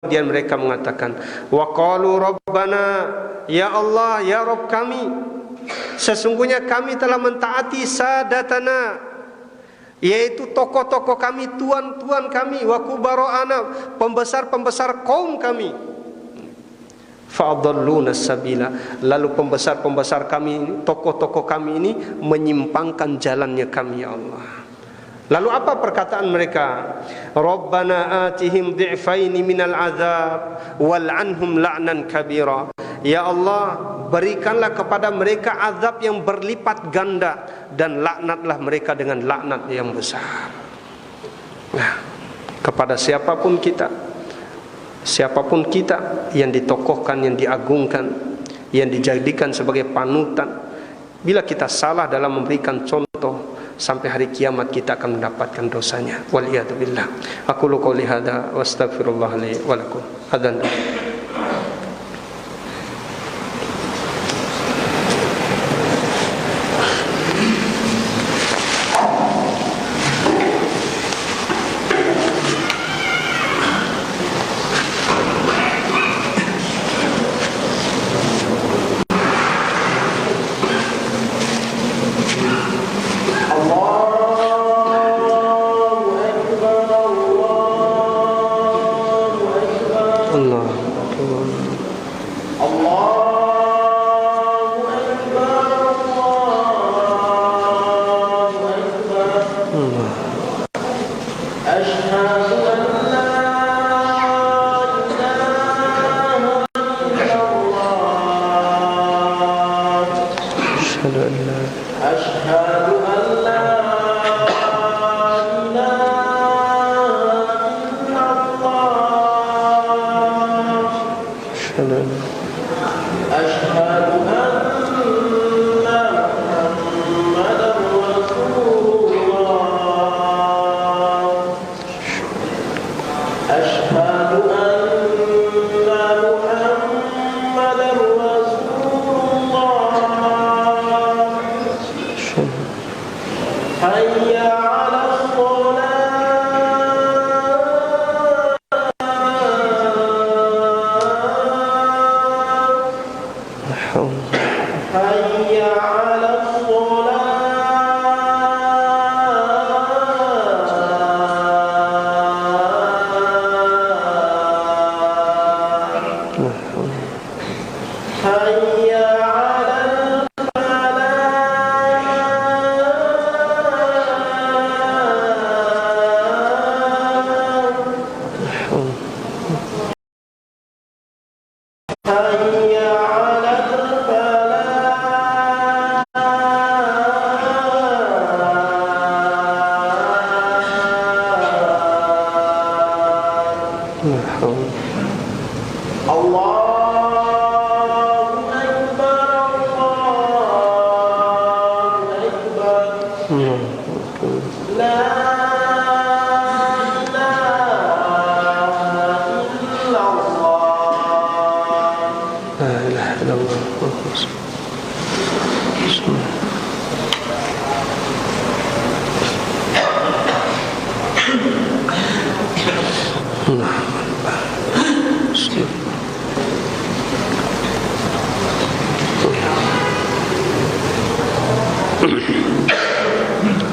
Kemudian mereka mengatakan, wa qalu rabbana, ya Allah, ya Rabb kami, sesungguhnya kami telah mentaati sadatana, yaitu tokoh-tokoh kami, tuan-tuan kami, wa kubara'ana, pembesar-pembesar kaum kami. Fa'adalluna sabila, lalu pembesar-pembesar kami, tokoh-tokoh kami ini menyimpangkan jalannya kami, ya Allah. Lalu apa perkataan mereka? Rabbana atihim dhi'faini minal azab wal'anhum la'nan kabira. Ya Allah, berikanlah kepada mereka azab yang berlipat ganda dan laknatlah mereka dengan laknat yang besar. Nah, kepada siapapun kita yang ditokohkan, yang diagungkan, yang dijadikan sebagai panutan, bila kita salah dalam memberikan contoh, sampai hari kiamat kita akan mendapatkan dosanya. Waliyadzubillah. Aqulu qouli hadza wa astaghfirullah li wa lakum. Adzan.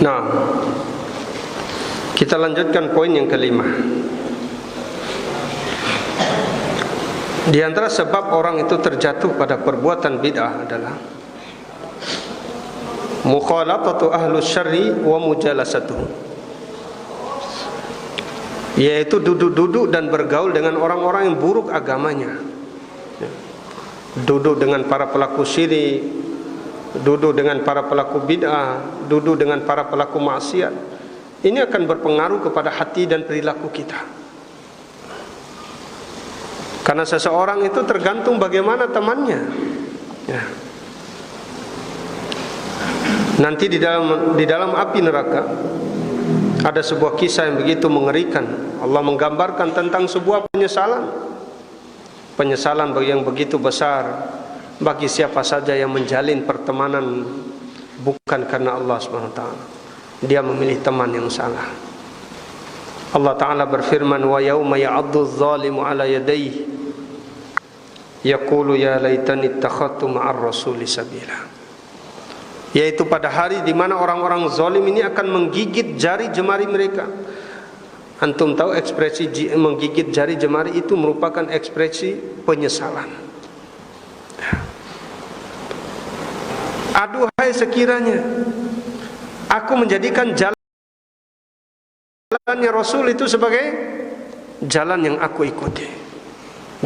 Nah, kita lanjutkan poin yang kelima. Di antara sebab orang itu terjatuh pada perbuatan bid'ah adalah mukhalatatu ahlus syarri wa mujalasatuhum, yaitu duduk-duduk dan bergaul dengan orang-orang yang buruk agamanya. Duduk dengan para pelaku syirik, duduk dengan para pelaku bid'ah, duduk dengan para pelaku maksiat. Ini akan berpengaruh kepada hati dan perilaku kita. Karena seseorang itu tergantung bagaimana temannya. Ya. Nanti di dalam api neraka ada sebuah kisah yang begitu mengerikan. Allah menggambarkan tentang sebuah penyesalan yang begitu besar bagi siapa saja yang menjalin pertemanan bukan karena Allah SWT. Dia memilih teman yang salah. Allah Ta'ala berfirman, wa yauma ya'addu adh-dhalimu ala yadayhi yaqulu ya laitani ittakhadtu ma'ar rasuli sabila. Yaitu pada hari di mana orang-orang zalim ini akan menggigit jari jemari mereka. Antum tahu ekspresi menggigit jari jemari itu merupakan ekspresi penyesalan. Aduhai sekiranya aku menjadikan jalannya Rasul itu sebagai jalan yang aku ikuti,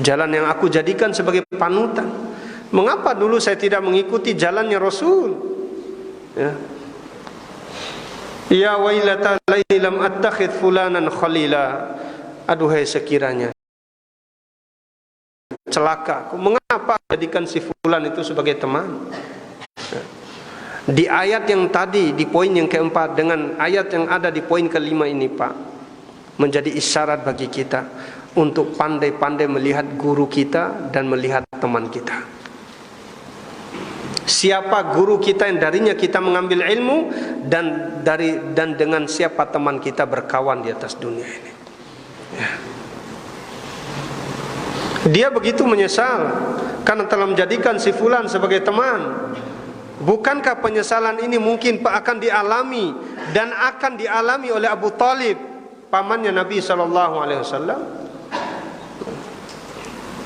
jalan yang aku jadikan sebagai panutan. Mengapa dulu saya tidak mengikuti jalannya Rasul? Ya wailata laili lam attakhidh fulanan khalila. Aduhai sekiranya celaka aku, mengapa jadikan si fulan itu sebagai teman? Di ayat yang tadi, di poin yang keempat, dengan ayat yang ada di poin kelima ini, Pak, menjadi isyarat bagi kita untuk pandai-pandai melihat guru kita dan melihat teman kita. Siapa guru kita yang darinya kita mengambil ilmu, dan dengan siapa teman kita berkawan di atas dunia ini. Dia begitu menyesal karena telah menjadikan si fulan sebagai teman. Bukankah penyesalan ini mungkin akan dialami dan akan dialami oleh Abu Talib, pamannya Nabi SAW?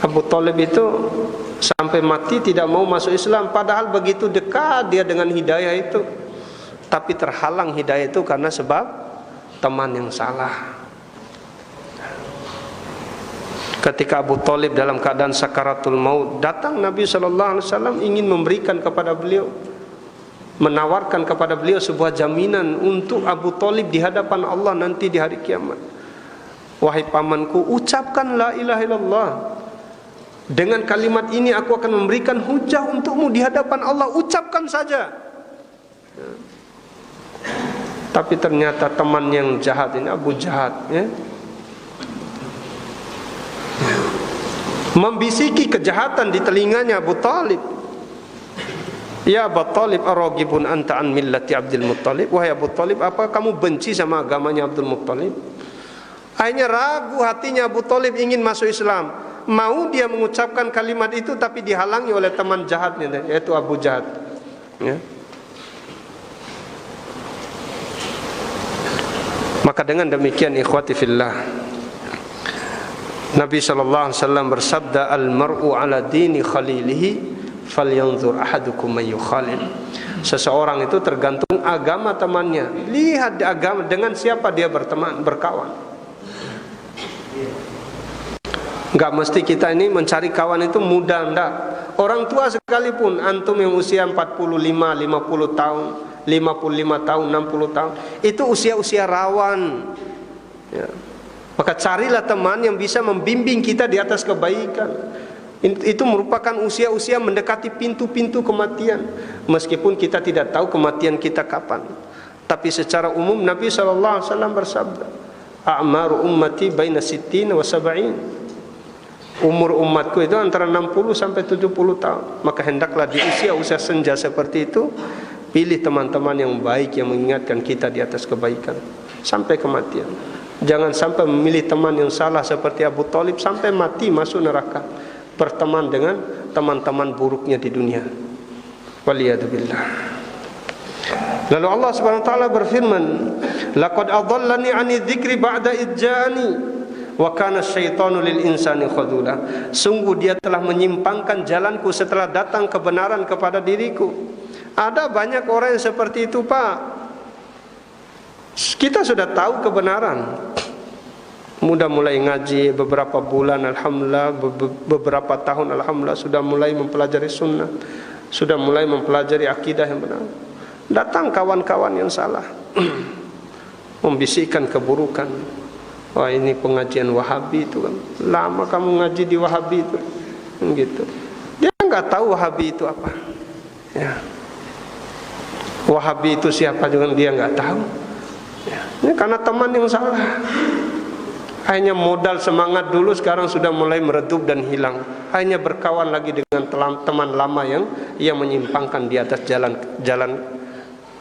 Abu Talib itu sampai mati tidak mau masuk Islam, padahal begitu dekat dia dengan hidayah itu, tapi terhalang hidayah itu karena sebab teman yang salah. Ketika Abu Talib dalam keadaan sakaratul maut, datang Nabi SAW ingin memberikan kepada beliau, menawarkan kepada beliau sebuah jaminan untuk Abu Talib di hadapan Allah nanti di hari kiamat. Wahai pamanku, ucapkan la ilaha illallah. Dengan kalimat ini aku akan memberikan hujah untukmu di hadapan Allah. Ucapkan saja. Tapi ternyata teman yang jahat ini, Abu Jahat, membisiki kejahatan di telinganya Abu Talib. Ya Abu Talib, aragibun anta an millati Abdul Muttalib. Wahai Abu Talib, apa kamu benci sama agamanya Abdul Muttalib? Akhirnya ragu hatinya Abu Talib ingin masuk Islam. Mau dia mengucapkan kalimat itu, tapi dihalangi oleh teman jahatnya, yaitu Abu Jahat. Maka dengan demikian, ikhwati fillah, Nabi SAW bersabda, al-mar'u ala dini khalilihi falyanzur ahadukum man yukhalil. Seseorang itu tergantung agama temannya. Lihat agama dengan siapa dia berteman, berkawan. Enggak mesti kita ini mencari kawan itu mudah, enggak. Orang tua sekalipun, antum yang usia 45, 50 tahun, 55 tahun, 60 tahun, itu usia-usia rawan. Maka carilah teman yang bisa membimbing kita di atas kebaikan. Itu merupakan usia-usia mendekati pintu-pintu kematian. Meskipun kita tidak tahu kematian kita kapan, tapi secara umum Nabi SAW bersabda, a'maru ummati baina sittin wa sab'in. Umur umatku itu antara 60 sampai 70 tahun. Maka hendaklah di usia-usia senja seperti itu, pilih teman-teman yang baik, yang mengingatkan kita di atas kebaikan sampai kematian. Jangan sampai memilih teman yang salah seperti Abu Talib sampai mati masuk neraka, berteman dengan teman-teman buruknya di dunia. Waliyadzubillah. Lalu Allah Subhanahu wa taala berfirman, laqad adallani 'ani dzikri ba'da idja'ani wa kana syaitanu lil insani khadula. Sungguh dia telah menyimpangkan jalanku setelah datang kebenaran kepada diriku. Ada banyak orang yang seperti itu, Pak. Kita sudah tahu kebenaran, mudah mulai ngaji beberapa bulan, alhamdulillah, beberapa tahun, alhamdulillah, sudah mulai mempelajari sunnah, sudah mulai mempelajari akidah yang benar. Datang kawan-kawan yang salah membisikkan keburukan. Wah, ini pengajian Wahabi itu kan, lama kamu ngaji di Wahabi itu, gitu. Dia nggak tahu Wahabi itu apa. Ya. Wahabi itu siapa juga dia nggak tahu. Ya. Ini karena teman yang salah. Hanya modal semangat dulu, sekarang sudah mulai meredup dan hilang. Hanya berkawan lagi dengan teman lama yang menyimpangkan di atas jalan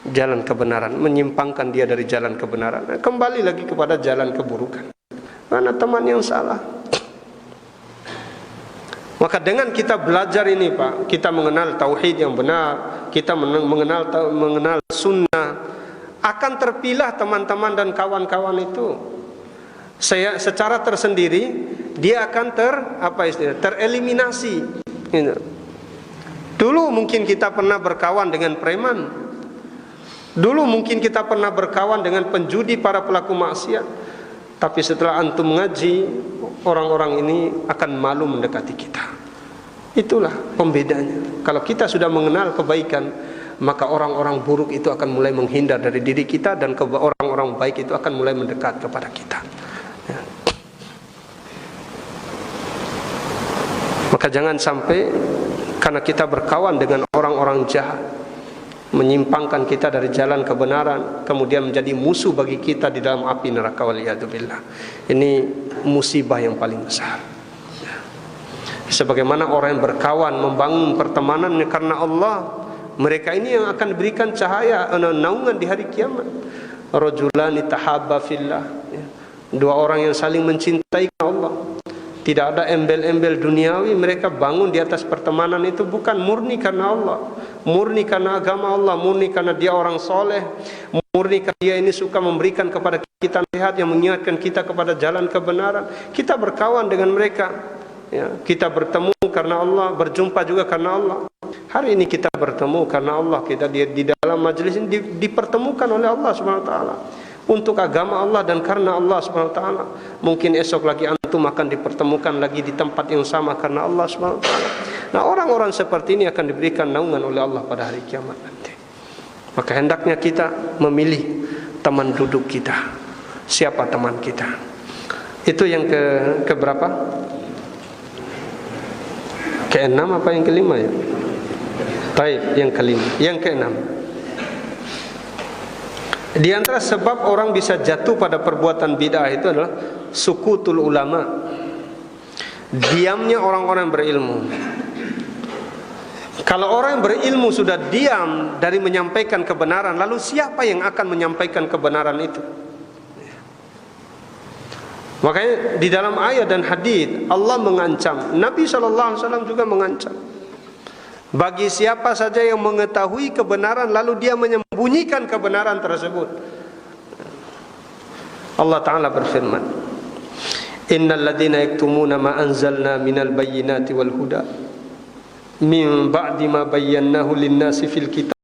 jalan kebenaran, menyimpangkan dia dari jalan kebenaran, kembali lagi kepada jalan keburukan. Karena teman yang salah. Maka dengan kita belajar ini Pak, kita mengenal tauhid yang benar, kita mengenal sunnah, akan terpilah teman-teman dan kawan-kawan itu. Secara tersendiri dia akan tereliminasi. Dulu mungkin kita pernah berkawan dengan preman. Dulu mungkin kita pernah berkawan dengan penjudi, para pelaku maksiat. Tapi setelah antum mengaji, orang-orang ini akan malu mendekati kita. Itulah pembedanya. Kalau kita sudah mengenal kebaikan, maka orang-orang buruk itu akan mulai menghindar dari diri kita, dan orang-orang baik itu akan mulai mendekat kepada kita. Ya. Maka jangan sampai karena kita berkawan dengan orang-orang jahat, menyimpangkan kita dari jalan kebenaran, kemudian menjadi musuh bagi kita di dalam api neraka, waliyadzubillah. Ini musibah yang paling besar. Sebagaimana orang yang berkawan, membangun pertemanannya karena Allah, mereka ini yang akan diberikan cahaya naungan di hari kiamat. Rajulani tahabba fillah, dua orang yang saling mencintai Allah. Tidak ada embel-embel duniawi, mereka bangun di atas pertemanan itu bukan murni karena Allah, murni karena agama Allah, murni karena dia orang soleh, murni karena dia ini suka memberikan kepada kita nasihat yang mengingatkan kita kepada jalan kebenaran. Kita berkawan dengan mereka, ya, kita bertemu karena Allah, berjumpa juga karena Allah. Hari ini kita bertemu karena Allah, kita di dalam majelis ini dipertemukan oleh Allah Subhanahu wa taala untuk agama Allah dan karena Allah Subhanahu wa taala. Mungkin esok lagi antum akan dipertemukan lagi di tempat yang sama karena Allah Subhanahu wa taala. Nah, orang-orang seperti ini akan diberikan naungan oleh Allah pada hari kiamat nanti. Maka hendaknya kita memilih teman duduk kita. Siapa teman kita? Itu yang ke berapa? Ke-6 apa yang kelima ya? Baik, yang kelima. Yang ke-6. Di antara sebab orang bisa jatuh pada perbuatan bid'ah itu adalah sukutul ulama, diamnya orang-orang berilmu. Kalau orang yang berilmu sudah diam dari menyampaikan kebenaran, lalu siapa yang akan menyampaikan kebenaran itu? Makanya di dalam ayat dan hadis Allah mengancam, Nabi SAW juga mengancam, bagi siapa saja yang mengetahui kebenaran lalu dia menyembunyikan kebenaran tersebut. Allah Ta'ala berfirman, innal ladzina yaktumuna ma anzalna minal bayyinati wal huda min ba'di ma bayyanahu lin-nasi fil kitab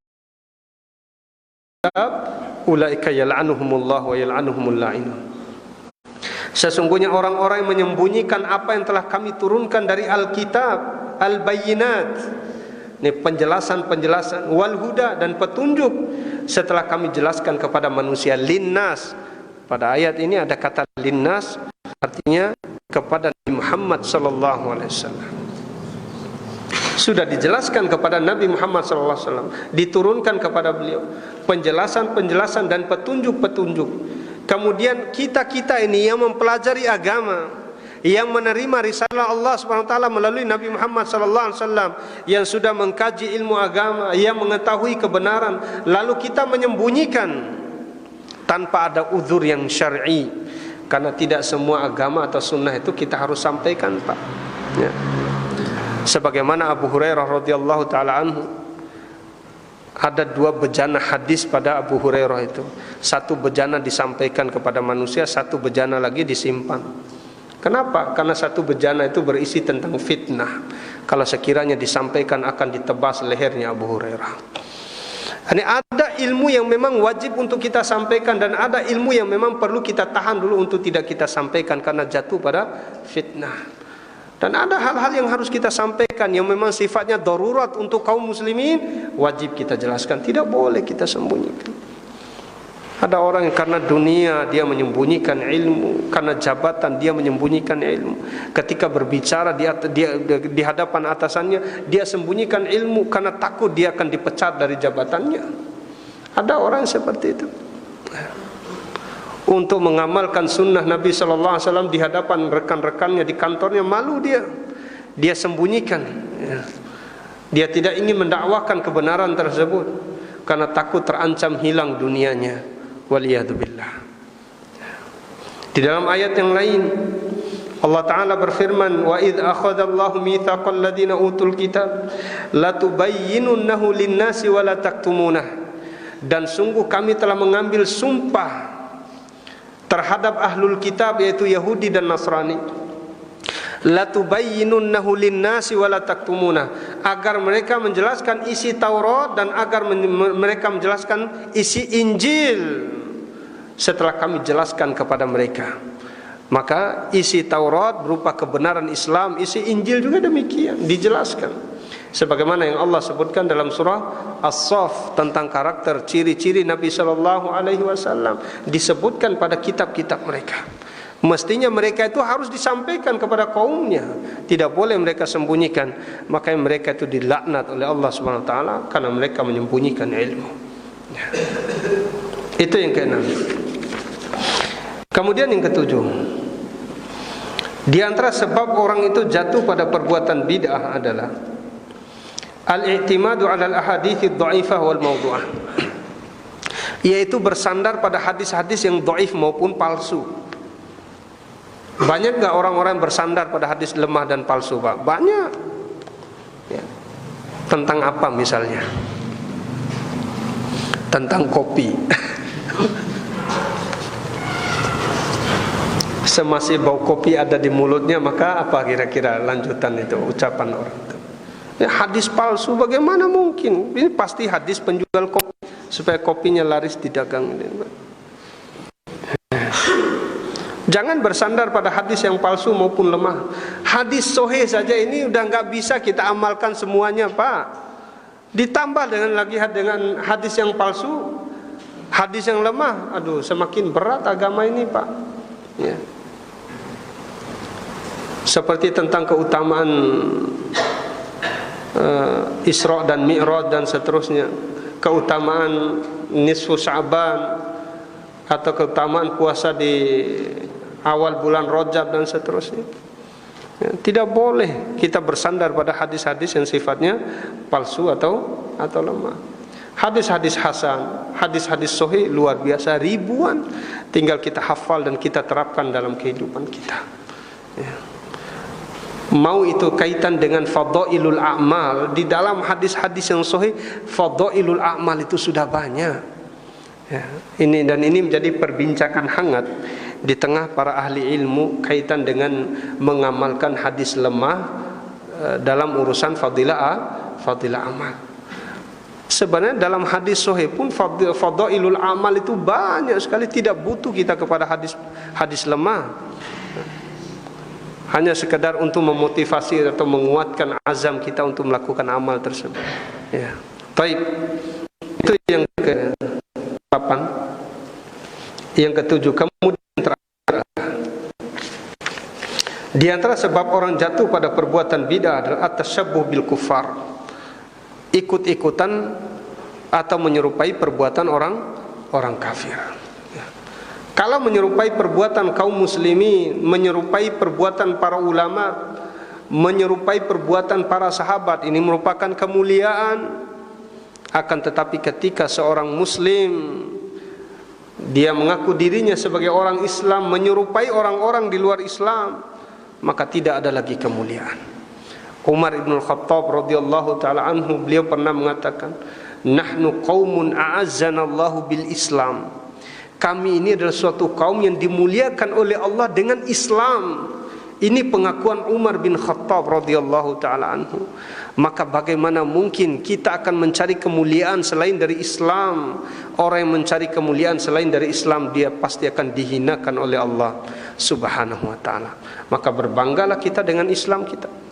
ulaika yal'anuhumullah wa yal'anuhumul la'inun. Sesungguhnya orang-orang yang menyembunyikan apa yang telah kami turunkan dari Alkitab, al-bayyinat, ini penjelasan-penjelasan, wal huda, dan petunjuk setelah kami jelaskan kepada manusia, linnas. Pada ayat ini ada kata linnas, artinya kepada Nabi Muhammad sallallahu alaihi wasallam. Sudah dijelaskan kepada Nabi Muhammad sallallahu alaihi wasallam, diturunkan kepada beliau penjelasan-penjelasan dan petunjuk-petunjuk. Kemudian kita ini yang mempelajari agama, yang menerima risalah Allah Subhanahu wa taala melalui Nabi Muhammad sallallahu alaihi wasallam, yang sudah mengkaji ilmu agama, yang mengetahui kebenaran, lalu kita menyembunyikan tanpa ada uzur yang syar'i, karena tidak semua agama atau sunnah itu kita harus sampaikan, Pak. Ya. Sebagaimana Abu Hurairah radhiyallahu taala anhu, ada dua bejana hadis pada Abu Hurairah itu. Satu bejana disampaikan kepada manusia, satu bejana lagi disimpan. Kenapa? Karena satu bejana itu berisi tentang fitnah. Kalau sekiranya disampaikan akan ditebas lehernya Abu Hurairah. Ini ada ilmu yang memang wajib untuk kita sampaikan, dan ada ilmu yang memang perlu kita tahan dulu untuk tidak kita sampaikan karena jatuh pada fitnah. Dan ada hal-hal yang harus kita sampaikan yang memang sifatnya darurat untuk kaum muslimin, wajib kita jelaskan, tidak boleh kita sembunyikan. Ada orang yang karena dunia dia menyembunyikan ilmu, karena jabatan dia menyembunyikan ilmu. Ketika berbicara di hadapan atasannya, dia sembunyikan ilmu karena takut dia akan dipecat dari jabatannya. Ada orang seperti itu. Untuk mengamalkan sunnah Nabi sallallahu alaihi wasallam di hadapan rekan-rekannya di kantornya, malu dia sembunyikan. Dia tidak ingin mendakwakan kebenaran tersebut. karena takut terancam hilang dunianya. Waliyadzubillah. Di dalam ayat yang lain Allah Ta'ala berfirman, wa idh akhadallahu mitsaqal ladzina utul kitab latubayyinunnahu lin-nasi wa la taktumunah. Dan sungguh kami telah mengambil sumpah terhadap ahlul kitab, yaitu Yahudi dan Nasrani, latubayyinunnahu lin-nasi wa la taktumunah, agar mereka menjelaskan isi Taurat dan agar mereka menjelaskan isi Injil setelah kami jelaskan kepada mereka. Maka isi Taurat berupa kebenaran Islam, isi Injil juga demikian dijelaskan. Sebagaimana yang Allah sebutkan dalam surah As-Saff tentang karakter ciri-ciri Nabi sallallahu alaihi wasallam disebutkan pada kitab-kitab mereka. Mestinya mereka itu harus disampaikan kepada kaumnya, tidak boleh mereka sembunyikan. Makanya mereka itu dilaknat oleh Allah Subhanahu wa taala karena mereka menyembunyikan ilmu. Itu yang keenam. Kemudian yang ketujuh, di antara sebab orang itu jatuh pada perbuatan bid'ah adalah al-i'timadu 'ala al-ahadits ad-dha'ifah wal mawdu'ah, yaitu bersandar pada hadis-hadis yang dhaif maupun palsu. Banyak enggak orang-orang bersandar pada hadis lemah dan palsu, Pak? Banyak. Ya. Tentang apa misalnya? Tentang kopi. Semasih bau kopi ada di mulutnya, maka apa kira-kira lanjutan itu ucapan orang itu? Ya, hadis palsu bagaimana mungkin? Ini pasti hadis penjual kopi supaya kopinya laris di dagang ini. Jangan bersandar pada hadis yang palsu maupun lemah. Hadis sahih saja ini udah nggak bisa kita amalkan semuanya, Pak. Ditambah dengan hadis yang palsu, hadis yang lemah. Aduh, semakin berat agama ini, Pak. Ya. Seperti tentang keutamaan Isra dan Mi'raj dan seterusnya, keutamaan nisfu Sya'ban, atau keutamaan puasa di awal bulan Rajab dan seterusnya. Ya, tidak boleh kita bersandar pada hadis-hadis yang sifatnya palsu atau lemah. Hadis-hadis hasan, hadis-hadis sahih luar biasa ribuan, tinggal kita hafal dan kita terapkan dalam kehidupan kita. Ya. Mau itu kaitan dengan fadailul a'mal, di dalam hadis-hadis yang sahih fadailul a'mal itu sudah banyak. Ya, ini menjadi perbincangan hangat di tengah para ahli ilmu kaitan dengan mengamalkan hadis lemah dalam urusan fadilah amal. Sebenarnya dalam hadis sahih pun fadailul amal itu banyak sekali, tidak butuh kita kepada hadis lemah. Hanya sekedar untuk memotivasi atau menguatkan azam kita untuk melakukan amal tersebut. Ya. Baik. Itu yang ke-8. Yang ke-7, kemudian terakhir, di antara sebab orang jatuh pada perbuatan bid'ah adalah at-tasyabbuh bil kufar, ikut-ikutan atau menyerupai perbuatan orang kafir. Kalau menyerupai perbuatan kaum muslimin, menyerupai perbuatan para ulama, menyerupai perbuatan para sahabat, ini merupakan kemuliaan. Akan tetapi ketika seorang muslim dia mengaku dirinya sebagai orang Islam, menyerupai orang-orang di luar Islam, maka tidak ada lagi kemuliaan. Umar ibn Khattab radhiyallahu ta'ala anhu, beliau pernah mengatakan, nahnu qaumun a'azzanallahu bil Islam. Kami ini adalah suatu kaum yang dimuliakan oleh Allah dengan Islam. Ini pengakuan Umar bin Khattab radhiyallahu ta'ala anhu. Maka bagaimana mungkin kita akan mencari kemuliaan selain dari Islam? Orang yang mencari kemuliaan selain dari Islam, dia pasti akan dihinakan oleh Allah subhanahu wa ta'ala. Maka berbanggalah kita dengan Islam kita.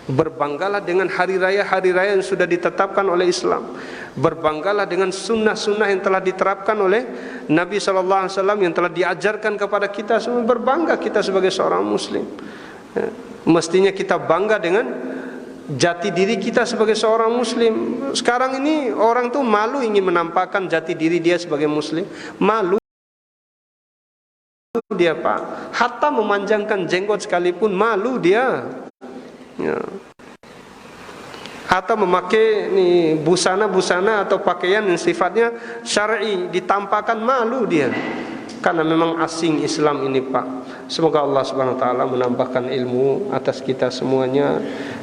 Berbanggalah dengan hari raya yang sudah ditetapkan oleh Islam. Berbanggalah dengan sunnah-sunnah yang telah diterapkan oleh Nabi SAW, yang telah diajarkan kepada kita semua. Berbangga kita sebagai seorang muslim. Mestinya kita bangga dengan jati diri kita sebagai seorang muslim. Sekarang ini orang tuh malu ingin menampakkan jati diri dia sebagai muslim. Malu dia, Pak. Hatta memanjangkan jenggot sekalipun malu dia. Ya. atau memakai busana-busana atau pakaian yang sifatnya syar'i, ditampakkan, malu dia karena memang asing Islam ini, Pak. Semoga Allah Subhanahu wa taala menambahkan ilmu atas kita semuanya,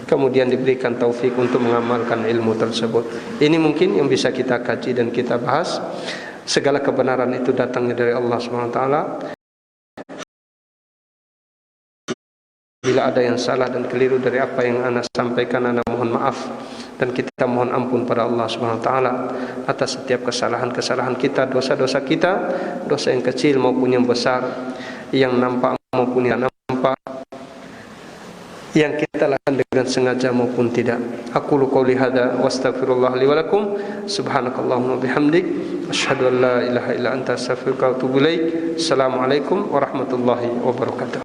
kemudian diberikan taufik untuk mengamalkan ilmu tersebut. Ini mungkin yang bisa kita kaji dan kita bahas. Segala kebenaran itu datangnya dari Allah Subhanahu wa taala. Bila ada yang salah dan keliru dari apa yang ana sampaikan, ana mohon maaf, dan kita mohon ampun pada Allah Subhanahu wa taala atas setiap kesalahan-kesalahan kita, dosa-dosa kita, dosa yang kecil maupun yang besar, yang nampak maupun yang nampak, yang kita lakukan dengan sengaja maupun tidak. Aqulu qouli hadza wa astaghfirullah li wa lakum. Subhanakallahumma bihamdik asyhadu an la ilaha illa anta astaghfiruka wa atubu ilaik. Assalamualaikum warahmatullahi wabarakatuh.